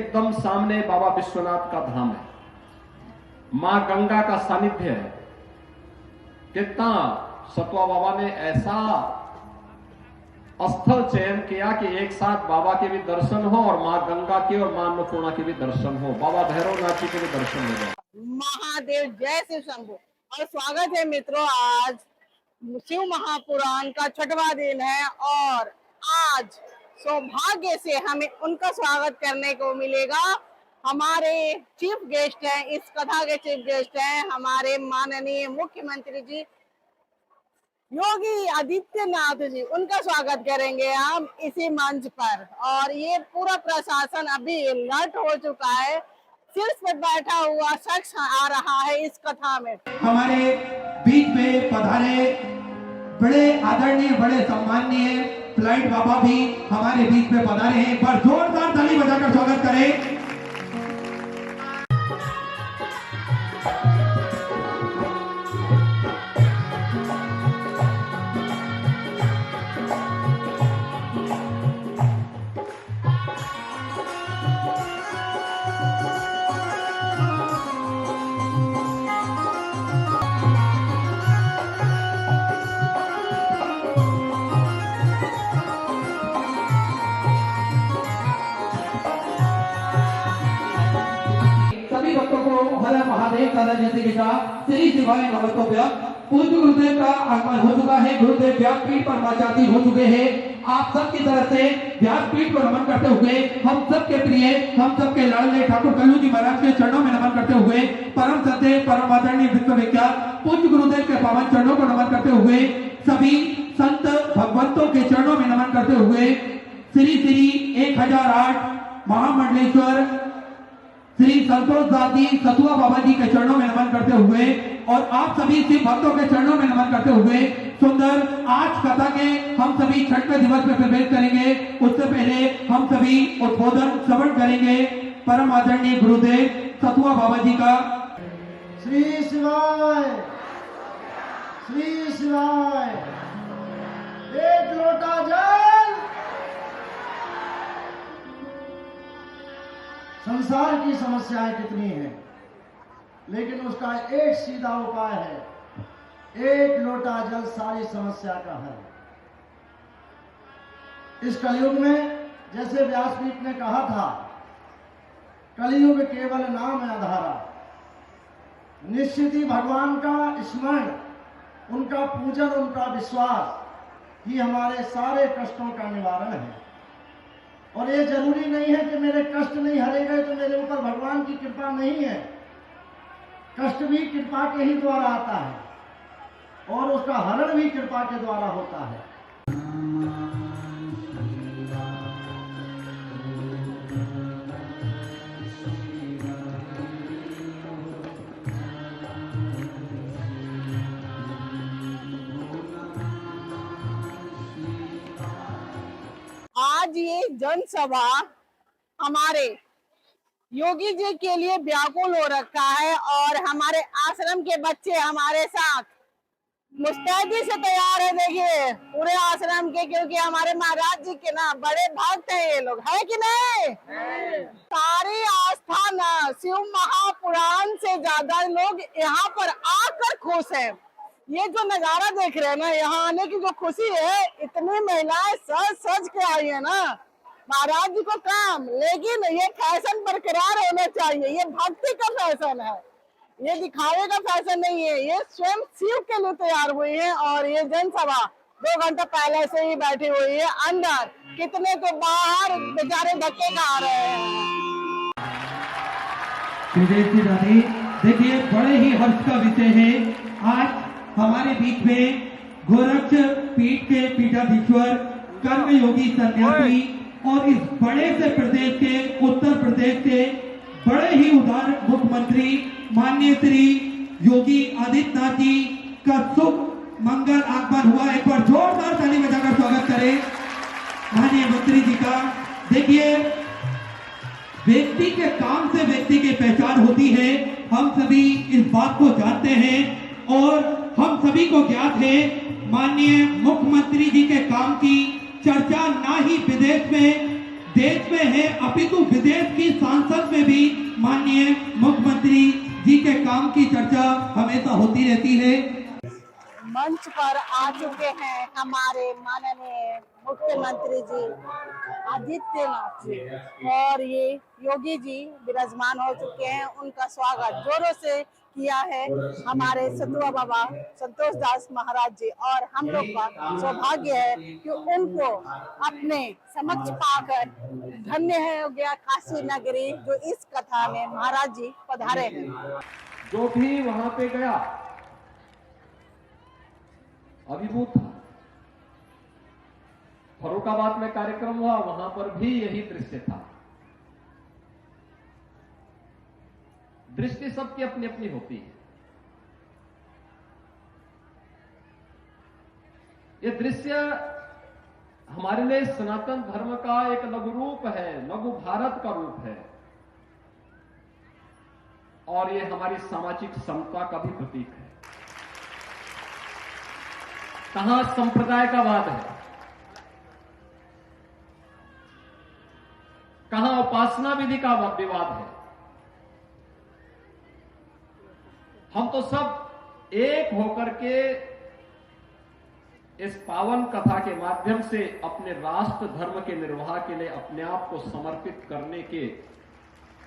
एकदम सामने बाबा विश्वनाथ का धाम है, मां गंगा का सानिध्य है। कितना सतवा बाबा ने ऐसा स्थल चयन किया कि एक साथ बाबा के भी दर्शन हो और मां गंगा के और मां अन्नपूर्णा के भी दर्शन हो, बाबा भैरवनाथ जी के भी दर्शन हो जाए। महादेव जय शिव शंभू। और स्वागत है मित्रों, आज शिव महापुराण का 6वां दिन है और आज सौभाग्य से हमें उनका स्वागत करने को मिलेगा। हमारे चीफ गेस्ट हैं, इस कथा के चीफ गेस्ट हैं हमारे माननीय मुख्यमंत्री जी योगी आदित्यनाथ जी। उनका स्वागत करेंगे हम इसी मंच पर। और ये पूरा प्रशासन अभी अलर्ट हो चुका है, शीर्ष पर बैठा हुआ शख्स आ रहा है इस कथा में। हमारे बीच में पधारे बड़े आदरणीय, बड़े सम्माननीय फ्लाइट बाबा भी हमारे बीच में पधारे हैं। एक बार जोरदार ताली बजाकर स्वागत करें। महादेव दादा जैसे के साथ श्री शिवाय नमस्तोभ्य। पूज्य गुरुदेव का आगमन हो चुका है, गुरुदेव व्यासपीठ पर माचाती हो चुके हैं। आप सबकी तरफ से व्यासपीठ को नमन करते हुए हम सबके प्रिय, हम सबके लाडले ठाकुर कल्लू जी महाराज के चरणों में नमन करते हुए परम सत्य परम आदरणीय विश्वविख्यात पूज्य गुरुदेव के पावन चरणों को नमन करते हुए सभी संत भगवंतों के चरणों में नमन करते हुए श्री श्री 1008 महामंडलेश्वर श्री संतोष दादी सतुआ बाबा जी के चरणों में नमन करते हुए और आप सभी शिव भक्तों के चरणों में नमन करते हुए सुंदर आज कथा के हम सभी 6वें दिवस में प्रवेश करेंगे। उससे पहले हम सभी उद्बोधन श्रवण करेंगे परम आदरणीय गुरुदेव सतुआ बाबा जी का। श्री शिवाय, श्री शिवाय। एक लोटा जल। संसार की समस्याएं कितनी हैं, लेकिन उसका एक सीधा उपाय है, एक लोटा जल सारी समस्या का हल। इस कलयुग में जैसे व्यासपीठ ने कहा था, कलयुग केवल नाम है आधारा। निश्चित ही भगवान का स्मरण, उनका पूजन, उनका विश्वास ही हमारे सारे कष्टों का निवारण है। और ये जरूरी नहीं है कि मेरे कष्ट नहीं हरे गए तो मेरे ऊपर भगवान की कृपा नहीं है। कष्ट भी कृपा के ही द्वारा आता है और उसका हरण भी कृपा के द्वारा होता है। आज ये जनसभा हमारे योगी जी के लिए व्याकुल हो रखा है और हमारे आश्रम के बच्चे हमारे साथ मुस्तैदी से तैयार है। देखिए पूरे आश्रम के, क्योंकि हमारे महाराज जी के ना बड़े भक्त हैं ये लोग, है कि नहीं? सारी आस्था ना शिव महापुराण से ज्यादा लोग यहाँ पर आकर खुश हैं। ये जो नजारा देख रहे हैं ना, यहाँ आने की जो खुशी है, इतनी महिलाएं सज सज के आई है ना महाराज जी को काम। लेकिन ये फैशन बरकरार होना चाहिए, ये भक्ति का फैशन है, ये दिखावे का फैशन नहीं है। ये स्वयं शिव के लिए तैयार हुई है और ये जनसभा 2 घंटा पहले से ही बैठी हुई है अंदर, कितने तो बाहर बेचारे धक्के खा रहे हैं। देखिए बड़े ही हर्ष का विषय है, आज हमारे बीच में गोरक्ष पीठ के पीठाधीश्वर कर्मयोगी सन्यासी और इस बड़े से प्रदेश के, उत्तर प्रदेश के बड़े ही उदार मुख्यमंत्री माननीय श्री योगी आदित्यनाथ जी का शुभ मंगल आगमन हुआ। एक बार जोरदार ताली बजाकर स्वागत करें माननीय मंत्री जी का। देखिए व्यक्ति के काम से व्यक्ति की पहचान होती है, हम सभी इस बात को जानते हैं और हम सभी को ज्ञात है माननीय मुख्यमंत्री जी के काम की चर्चा ना ही विदेश में देश में है अपितु विदेश की सांसद में भी माननीय मुख्यमंत्री जी के काम की चर्चा हमेशा होती रहती है। मंच पर आ चुके हैं हमारे माननीय मुख्यमंत्री जी आदित्यनाथ जी, और ये योगी जी विराजमान हो चुके हैं। उनका स्वागत जोरों से किया है हमारे सतुआ बाबा संतोष दास महाराज जी, और हम लोग का सौभाग्य है कि उनको अपने समक्ष पाकर धन्य है हो गया काशी नगरी, जो इस कथा में महाराज जी पधारे हैं। जो भी वहां पे गया अभिभूत था। फर्रुखाबाद में कार्यक्रम हुआ, वहां पर भी यही दृश्य था। दृष्टि सबकी अपनी अपनी होती है। ये दृश्य हमारे लिए सनातन धर्म का एक लघु रूप है, लघु भारत का रूप है, और ये हमारी सामाजिक समता का भी प्रतीक है। कहां संप्रदाय का वाद है, कहां उपासना विधि का विवाद है। हम तो सब एक होकर के इस पावन कथा के माध्यम से अपने राष्ट्र धर्म के निर्वाह के लिए अपने आप को समर्पित करने के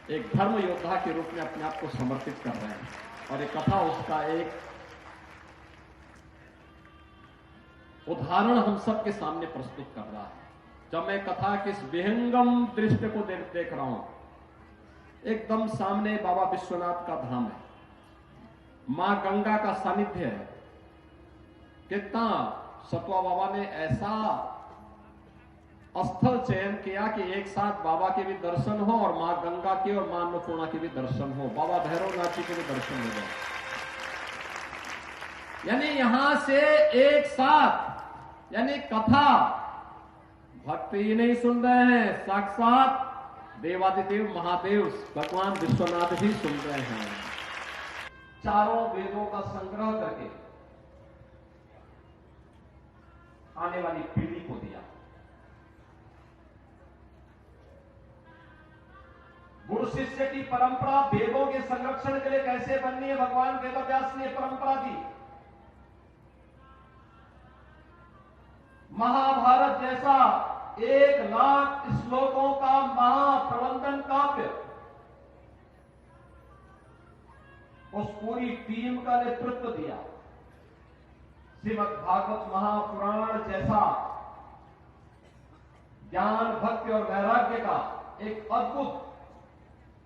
एक धर्म योद्धा के रूप में अपने आप को समर्पित कर रहे हैं, और ये कथा उसका एक उदाहरण हम सबके सामने प्रस्तुत कर रहा है। जब मैं कथा के इस विहंगम दृश्य को देख रहा हूं, एकदम सामने बाबा विश्वनाथ का धाम है, मां गंगा का सानिध्य है। कितना सतुआ बाबा ने ऐसा स्थल चयन किया कि एक साथ बाबा के भी दर्शन हो और मां गंगा के और मां अन्नपूर्णा के भी दर्शन हो, बाबा भैरवनाथ जी के भी दर्शन हो गए। यानी यहां से एक साथ, यानी कथा भक्त ही नहीं सुन रहे हैं, साक्षात देवादिदेव महादेव भगवान विश्वनाथ भी सुन रहे हैं। चारों वेदों का संग्रह करके आने वाली पीढ़ी को दिया। गुरु शिष्य की परंपरा वेदों के संरक्षण के लिए कैसे बननी है, भगवान वेदव्यास ने परंपरा दी। महाभारत जैसा 1,00,000 श्लोकों का महाप्रबंधन काव्य उस पूरी टीम का नेतृत्व दिया। श्रीमद् भागवत महापुराण जैसा ज्ञान भक्ति और वैराग्य का एक अद्भुत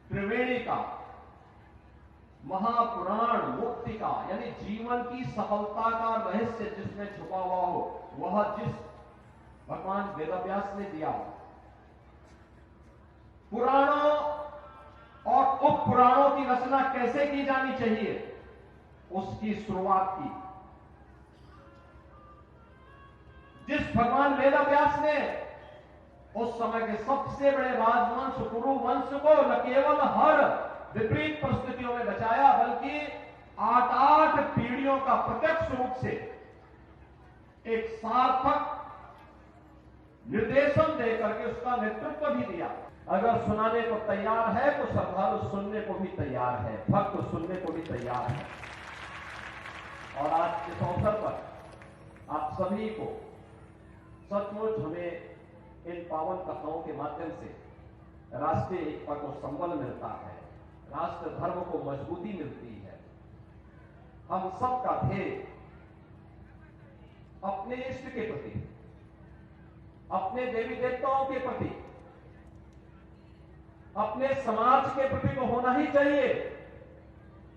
त्रिवेणी का महापुराण मुक्ति का, यानी जीवन की सफलता का रहस्य जिसमें छुपा हुआ हो, वह जिस भगवान वेदव्यास ने दिया। पुराणों और उप पुराणों की रचना कैसे की जानी चाहिए, उसकी शुरुआत की। जिस भगवान वेदव्यास ने उस समय के सबसे बड़े राजवंश कुरु वंश को न केवल हर विपरीत परिस्थितियों में बचाया, बल्कि 8 पीढ़ियों का प्रत्यक्ष रूप से एक सार्थक निर्देशन देकर के उसका नेतृत्व भी दिया। अगर सुनाने को तैयार है तो श्रद्धालु सुनने को भी तैयार है, भक्त सुनने को भी तैयार है। और आज इस अवसर पर आप सभी को सचमुच हमें इन पावन कथाओं के माध्यम से राष्ट्रीय एकता को संबल मिलता है, राष्ट्र धर्म को मजबूती मिलती है। हम सबका ध्येय अपने इष्ट के प्रति, अपने देवी देवताओं के प्रति, अपने समाज के प्रति तो होना ही चाहिए,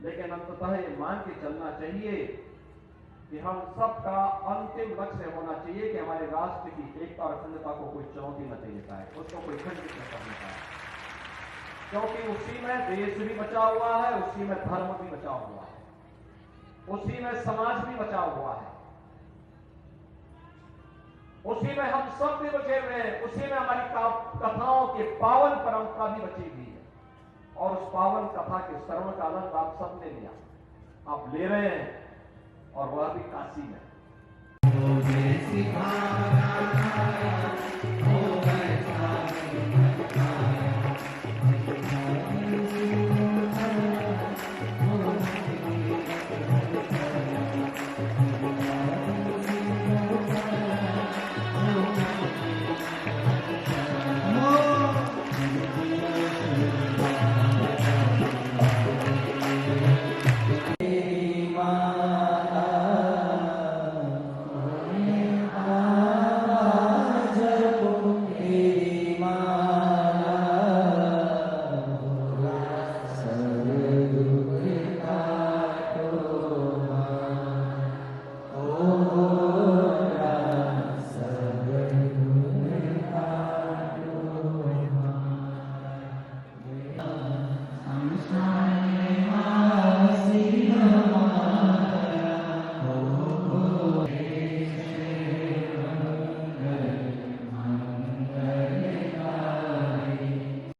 लेकिन अंततः ये मान के चलना चाहिए कि हम सबका अंतिम लक्ष्य होना चाहिए कि हमारे राष्ट्र की एकता और अखंडता को कोई चुनौती न दे पाए, उसको कोई खंडित न करने पाए, क्योंकि उसी में देश भी बचा हुआ है, उसी में धर्म भी बचा हुआ है, उसी में समाज भी बचा हुआ है, उसी में हम सब भी बचे हुए हैं, उसी में हमारी कथाओं की पावन परंपरा भी बची हुई है। और उस पावन कथा के श्रवण का आनंद आप सब ने लिया, आप ले रहे हैं, और वह भी काशी में।